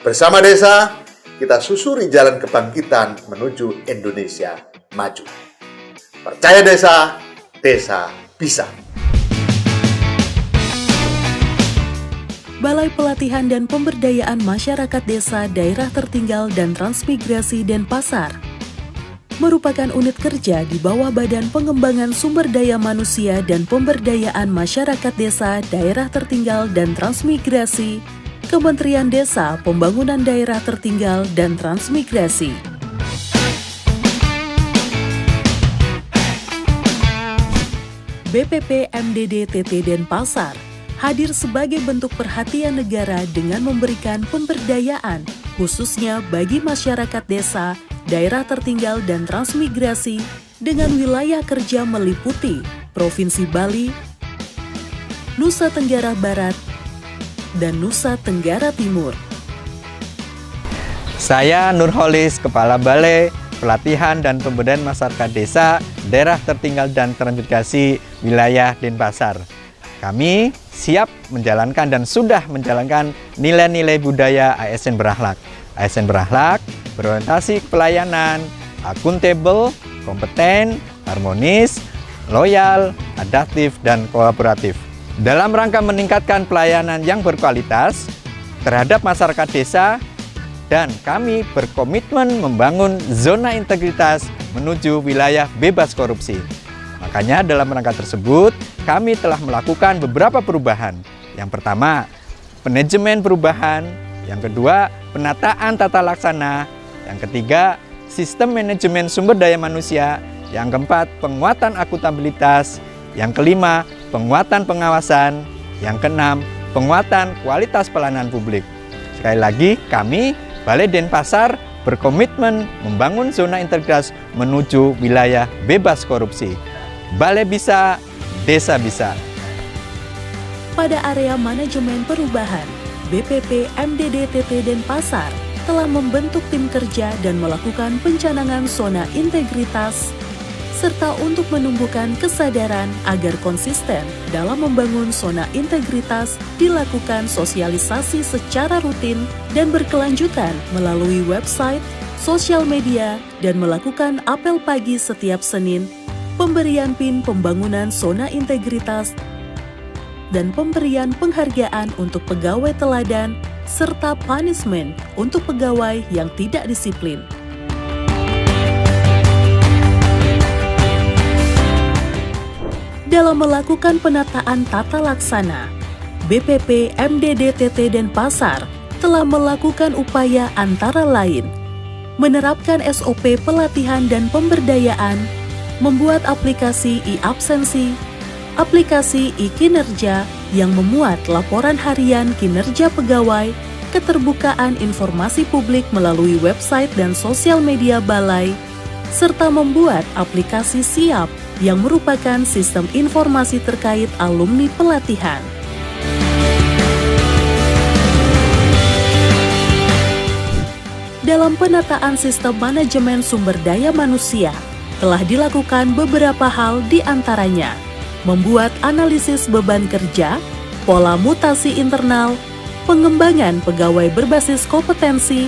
Bersama desa, kita susuri jalan kebangkitan menuju Indonesia maju. Percaya desa, desa bisa. Balai Pelatihan dan Pemberdayaan Masyarakat Desa Daerah Tertinggal dan Transmigrasi Denpasar merupakan unit kerja di bawah Badan Pengembangan Sumber Daya Manusia dan Pemberdayaan Masyarakat Desa Daerah Tertinggal dan Transmigrasi, Kementerian Desa, Pembangunan Daerah Tertinggal dan Transmigrasi. BPP MDD TT Denpasar hadir sebagai bentuk perhatian negara dengan memberikan pemberdayaan, khususnya bagi masyarakat desa, daerah tertinggal dan transmigrasi dengan wilayah kerja meliputi Provinsi Bali, Nusa Tenggara Barat, dan Nusa Tenggara Timur. Saya Nurholis, Kepala Balai Pelatihan dan Pemberdayaan Masyarakat Desa, Daerah Tertinggal dan Transmigrasi Wilayah Denpasar. Kami siap menjalankan dan sudah menjalankan nilai-nilai budaya ASN Berakhlak. ASN Berakhlak berorientasi pelayanan, akuntabel, kompeten, harmonis, loyal, adaptif, dan kolaboratif. Dalam rangka meningkatkan pelayanan yang berkualitas terhadap masyarakat desa, dan kami berkomitmen membangun zona integritas menuju wilayah bebas korupsi. Makanya dalam rangka tersebut, kami telah melakukan beberapa perubahan. Yang pertama, manajemen perubahan. Yang kedua, penataan tata laksana. Yang ketiga, sistem manajemen sumber daya manusia. Yang keempat, penguatan akuntabilitas. Yang kelima, penguatan pengawasan. Yang keenam, penguatan kualitas pelayanan publik. Sekali lagi, kami, Balai Denpasar, berkomitmen membangun zona integritas menuju wilayah bebas korupsi. Balai bisa, desa bisa. Pada area manajemen perubahan, BPP MDD TT Denpasar telah membentuk tim kerja dan melakukan pencanangan zona integritas, serta untuk menumbuhkan kesadaran agar konsisten dalam membangun zona integritas dilakukan sosialisasi secara rutin dan berkelanjutan melalui website, sosial media, dan melakukan apel pagi setiap Senin, pemberian PIN pembangunan zona integritas, dan pemberian penghargaan untuk pegawai teladan, serta punishment untuk pegawai yang tidak disiplin. Dalam melakukan penataan tata laksana, BPP MDD TT Denpasar telah melakukan upaya antara lain menerapkan SOP pelatihan dan pemberdayaan, membuat aplikasi e-absensi, aplikasi e-kinerja yang memuat laporan harian kinerja pegawai, keterbukaan informasi publik melalui website dan sosial media balai, serta membuat aplikasi SIAP yang merupakan sistem informasi terkait alumni pelatihan. Dalam penataan sistem manajemen sumber daya manusia, telah dilakukan beberapa hal di antaranya, membuat analisis beban kerja, pola mutasi internal, pengembangan pegawai berbasis kompetensi,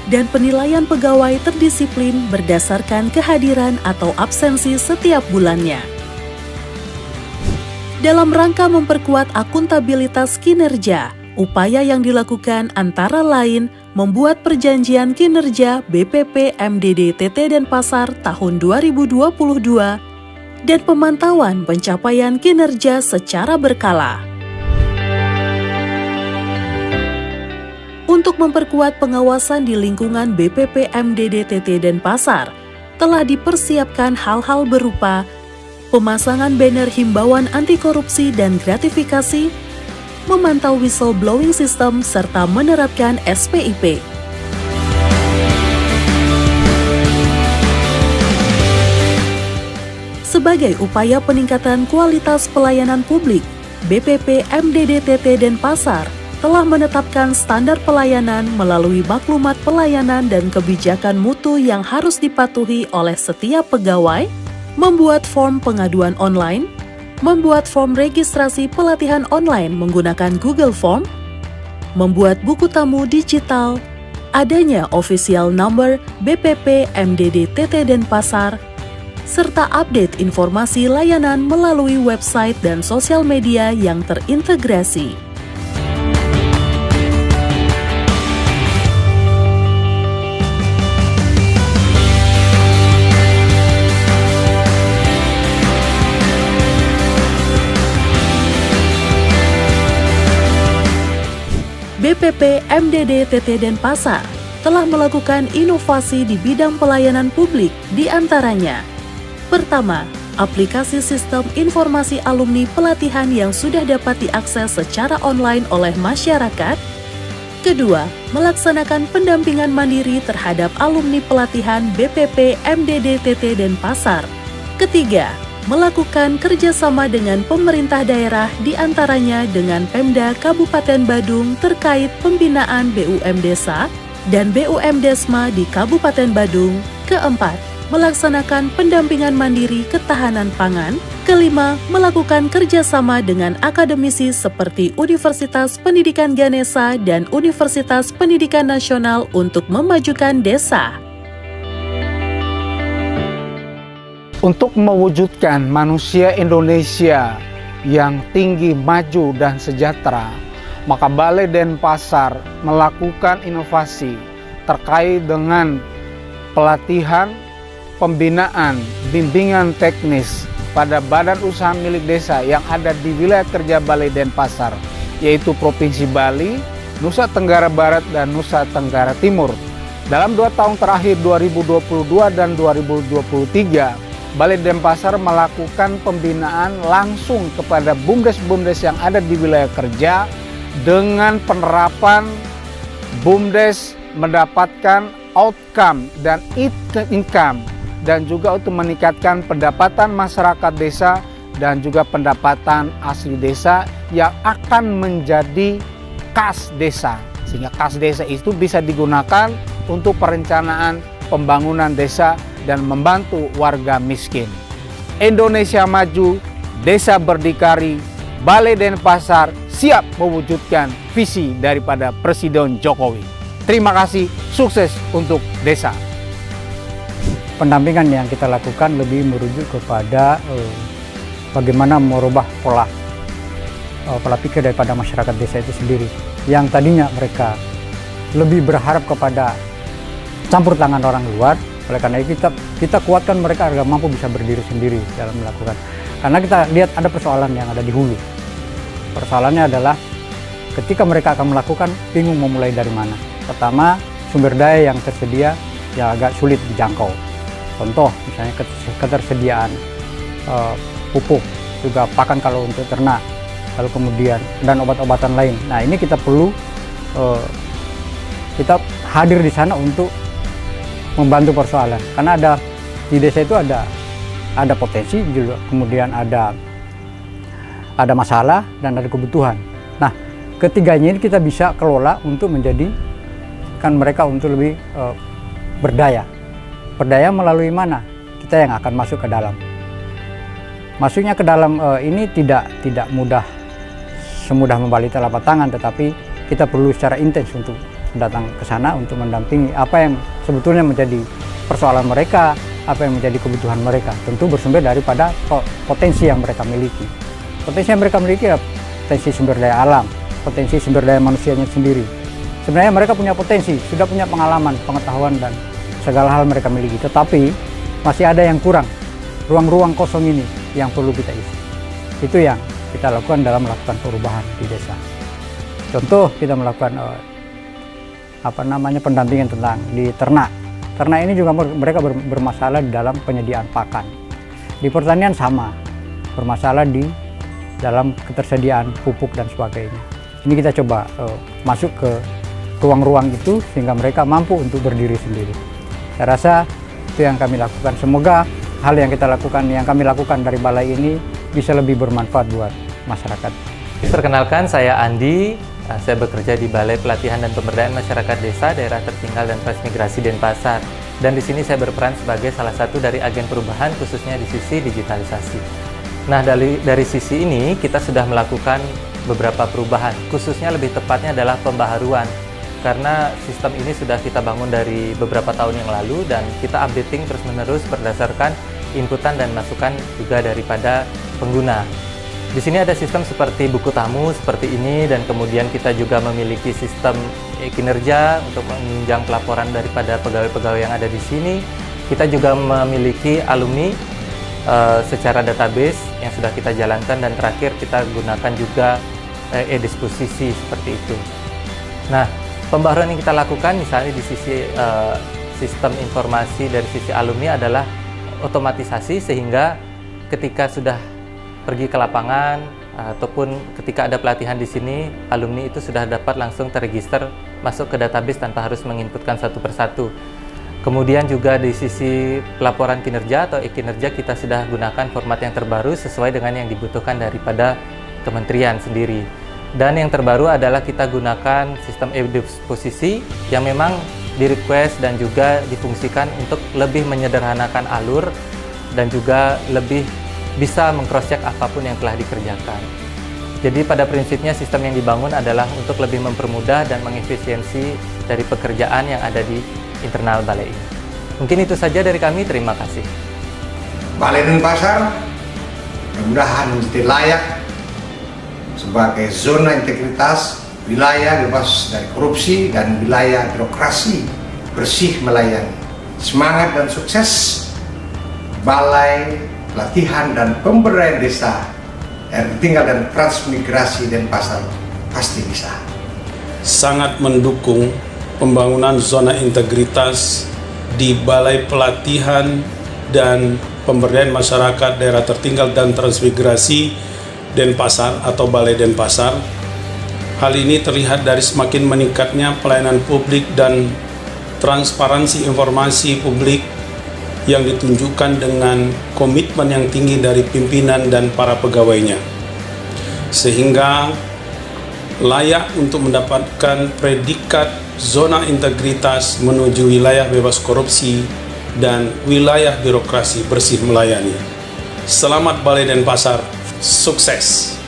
dan penilaian pegawai terdisiplin berdasarkan kehadiran atau absensi setiap bulannya. Dalam rangka memperkuat akuntabilitas kinerja, upaya yang dilakukan antara lain membuat perjanjian kinerja BPP MDD TT Denpasar tahun 2022 dan pemantauan pencapaian kinerja secara berkala. Untuk memperkuat pengawasan di lingkungan BPP MDD TT Denpasar, telah dipersiapkan hal-hal berupa pemasangan banner himbauan anti korupsi dan gratifikasi, memantau whistleblowing system, serta menerapkan SPIP. Sebagai upaya peningkatan kualitas pelayanan publik, BPP MDD TT Denpasar telah menetapkan standar pelayanan melalui maklumat pelayanan dan kebijakan mutu yang harus dipatuhi oleh setiap pegawai, membuat form pengaduan online, membuat form registrasi pelatihan online menggunakan Google Form, membuat buku tamu digital, adanya official number BPP MDD TT Denpasar, serta update informasi layanan melalui website dan sosial media yang terintegrasi. BPP MDD TT Denpasar telah melakukan inovasi di bidang pelayanan publik, di antaranya: pertama, aplikasi sistem informasi alumni pelatihan yang sudah dapat diakses secara online oleh masyarakat. Kedua, melaksanakan pendampingan mandiri terhadap alumni pelatihan BPP MDD TT Denpasar. Ketiga, melakukan kerjasama dengan pemerintah daerah, di antaranya dengan Pemda Kabupaten Badung terkait pembinaan BUM Desa dan BUM Desma di Kabupaten Badung. Keempat, melaksanakan pendampingan mandiri ketahanan pangan. Kelima, melakukan kerjasama dengan akademisi seperti Universitas Pendidikan Ganesha dan Universitas Pendidikan Nasional untuk memajukan desa. Untuk mewujudkan manusia Indonesia yang tinggi, maju, dan sejahtera, maka Balai Denpasar melakukan inovasi terkait dengan pelatihan, pembinaan, bimbingan teknis pada badan usaha milik desa yang ada di wilayah kerja Balai Denpasar, yaitu Provinsi Bali, Nusa Tenggara Barat, dan Nusa Tenggara Timur. Dalam 2 tahun terakhir 2022 dan 2023, Balai Denpasar melakukan pembinaan langsung kepada BUMDes-BUMDes yang ada di wilayah kerja dengan penerapan BUMDes mendapatkan outcome dan income, dan juga untuk meningkatkan pendapatan masyarakat desa dan juga pendapatan asli desa yang akan menjadi kas desa. Sehingga kas desa itu bisa digunakan untuk perencanaan pembangunan desa dan membantu warga miskin. Indonesia maju, desa berdikari, Balai Denpasar siap mewujudkan visi daripada Presiden Jokowi. Terima kasih, sukses untuk desa. Pendampingan yang kita lakukan lebih merujuk kepada bagaimana merubah pola pikir daripada masyarakat desa itu sendiri. Yang tadinya mereka lebih berharap kepada campur tangan orang luar. Oleh karena itu kita kuatkan mereka agar mampu bisa berdiri sendiri dalam melakukan. Karena kita lihat ada persoalan yang ada di hulu. Persoalannya adalah ketika mereka akan melakukan, bingung mau mulai dari mana. Pertama, sumber daya yang tersedia yang agak sulit dijangkau. Contoh misalnya ketersediaan pupuk, juga pakan kalau untuk ternak, lalu kemudian dan obat-obatan lain. Nah, ini kita perlu kita hadir di sana untuk membantu persoalan, karena ada di desa itu ada potensi juga, kemudian ada masalah dan ada kebutuhan. Nah, ketiganya ini kita bisa kelola untuk menjadikan mereka untuk lebih berdaya melalui mana? Kita yang akan masuk ke dalam. Masuknya ke dalam ini tidak mudah, semudah membalik telapak tangan, tetapi kita perlu secara intens untuk datang ke sana untuk mendampingi apa yang sebetulnya menjadi persoalan mereka, apa yang menjadi kebutuhan mereka. Tentu bersumber daripada potensi yang mereka miliki. Potensi yang mereka miliki adalah potensi sumber daya alam, potensi sumber daya manusianya sendiri. Sebenarnya mereka punya potensi, sudah punya pengalaman, pengetahuan, dan segala hal mereka miliki. Tetapi masih ada yang kurang, ruang-ruang kosong ini yang perlu kita isi. Itu yang kita lakukan dalam melakukan perubahan di desa. Contoh, kita melakukan pendampingan tentang di ternak. Ternak ini juga mereka bermasalah di dalam penyediaan pakan. Di pertanian sama, bermasalah di dalam ketersediaan pupuk dan sebagainya. Ini kita coba masuk ke ruang-ruang itu sehingga mereka mampu untuk berdiri sendiri. Saya rasa itu yang kami lakukan. Semoga hal yang kami lakukan dari balai ini bisa lebih bermanfaat buat masyarakat. Perkenalkan, saya Andi. Saya bekerja di Balai Pelatihan dan Pemberdayaan Masyarakat Desa, Daerah Tertinggal dan Transmigrasi Denpasar. Dan di sini saya berperan sebagai salah satu dari agen perubahan, khususnya di sisi digitalisasi. Nah, dari sisi ini kita sudah melakukan beberapa perubahan, khususnya lebih tepatnya adalah pembaharuan karena sistem ini sudah kita bangun dari beberapa tahun yang lalu dan kita updating terus-menerus berdasarkan inputan dan masukan juga daripada pengguna. Di sini ada sistem seperti buku tamu seperti ini, dan kemudian kita juga memiliki sistem kinerja untuk menunjang pelaporan daripada pegawai-pegawai yang ada di sini. Kita juga memiliki alumni secara database yang sudah kita jalankan, dan terakhir kita gunakan juga e-disposisi seperti itu. Nah, pembaruan yang kita lakukan misalnya di sisi sistem informasi dari sisi alumni adalah otomatisasi, sehingga ketika sudah pergi ke lapangan ataupun ketika ada pelatihan di sini, alumni itu sudah dapat langsung terregister masuk ke database tanpa harus menginputkan satu persatu. Kemudian juga di sisi pelaporan kinerja atau e-kinerja, kita sudah gunakan format yang terbaru sesuai dengan yang dibutuhkan daripada kementerian sendiri. Dan yang terbaru adalah kita gunakan sistem e-disposisi yang memang di-request dan juga difungsikan untuk lebih menyederhanakan alur dan juga lebih bisa meng-cross-check apapun yang telah dikerjakan. Jadi pada prinsipnya sistem yang dibangun adalah untuk lebih mempermudah dan mengefisiensi dari pekerjaan yang ada di internal balai ini. Mungkin itu saja dari kami, terima kasih. Balai Denpasar mudah-mudahan menjadi layak sebagai zona integritas, wilayah bebas dari korupsi, dan wilayah birokrasi bersih melayani. Semangat dan sukses Balai Pelatihan dan Pemberdayaan Desa Daerah Tertinggal dan Transmigrasi Denpasar pasti bisa. Sangat mendukung pembangunan zona integritas di Balai Pelatihan dan Pemberdayaan Masyarakat Daerah Tertinggal dan Transmigrasi Denpasar atau Balai Denpasar. Hal ini terlihat dari semakin meningkatnya pelayanan publik dan transparansi informasi publik yang ditunjukkan dengan komitmen yang tinggi dari pimpinan dan para pegawainya, sehingga layak untuk mendapatkan predikat zona integritas menuju wilayah bebas korupsi dan wilayah birokrasi bersih melayani. Selamat Balai Denpasar, sukses!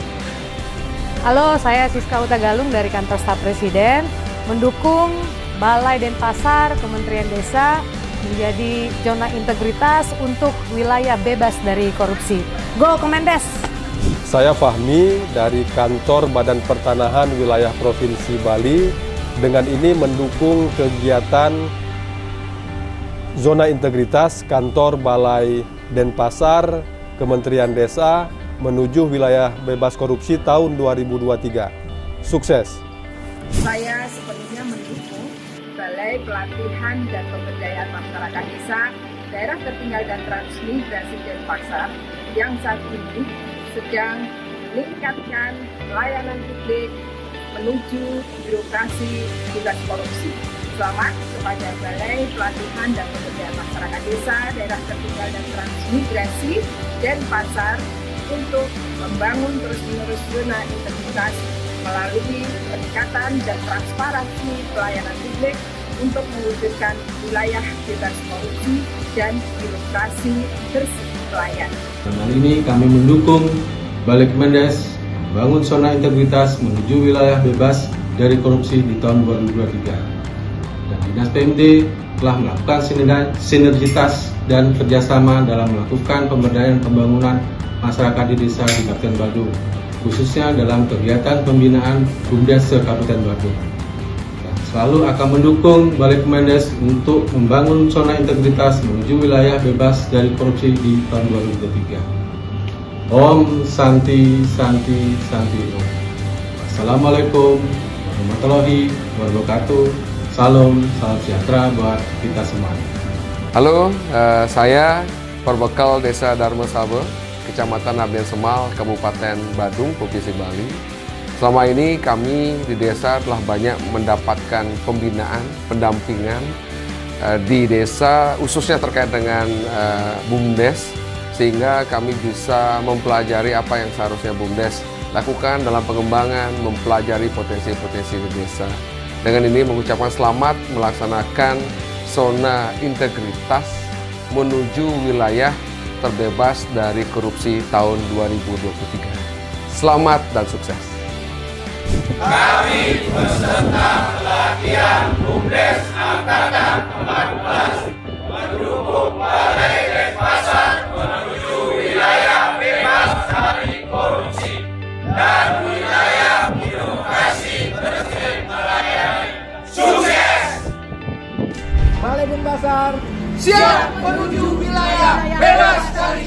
Halo, saya Siska Utagalung dari Kantor Staf Presiden, mendukung Balai Denpasar, Kementerian Desa menjadi zona integritas untuk wilayah bebas dari korupsi. Go Kemendes! Saya Fahmi dari Kantor Badan Pertanahan Wilayah Provinsi Bali. Dengan ini mendukung kegiatan zona integritas Kantor Balai Denpasar, Kementerian Desa menuju wilayah bebas korupsi tahun 2023. Sukses! Saya sepenuhnya mendukung Balai Pelatihan dan Pemberdayaan Masyarakat Desa Daerah Tertinggal dan Transmigrasi Denpasar yang saat ini sedang meningkatkan pelayanan publik menuju birokrasi bebas korupsi. Selamat kepada Balai Pelatihan dan Pemberdayaan Masyarakat Desa Daerah Tertinggal dan Transmigrasi Denpasar untuk membangun terus-menerus zona integritas melalui peningkatan dan transparansi pelayanan publik untuk mewujudkan wilayah bebas korupsi dan birokrasi bersih melayani. Dengan ini kami mendukung Balai Kemendes bangun zona integritas menuju wilayah bebas dari korupsi di tahun 2023. Dan Dinas PMD telah melakukan sinergitas dan kerjasama dalam melakukan pemberdayaan pembangunan masyarakat di desa di Kabupaten Badung, khususnya dalam kegiatan pembinaan BUMDes se-Kabupaten Badung. Dan selalu akan mendukung Balai Kemendes untuk membangun zona integritas menuju wilayah bebas dari korupsi di tahun 2023. Om Santi Santi Santi Om. Assalamualaikum warahmatullahi wabarakatuh. Salam sejahtera buat kita semua. Halo, saya Perbekal Desa Dharma Sabe, Kecamatan Ardian Semal, Kabupaten Badung, Provinsi Bali. Selama ini kami di desa telah banyak mendapatkan pembinaan, pendampingan di desa, khususnya terkait dengan BUMDes, sehingga kami bisa mempelajari apa yang seharusnya BUMDes lakukan dalam pengembangan, mempelajari potensi-potensi di desa. Dengan ini mengucapkan selamat melaksanakan zona integritas menuju wilayah terbebas dari korupsi tahun 2023. Selamat dan sukses. Kami peserta pelatihan BUMDes Angkatan 14 mendukung Balai Denpasar menuju wilayah bebas dari korupsi dan wilayah birokrasi tertib melayani. Sukses! Balai Denpasar siap menuju wilayah bebas dari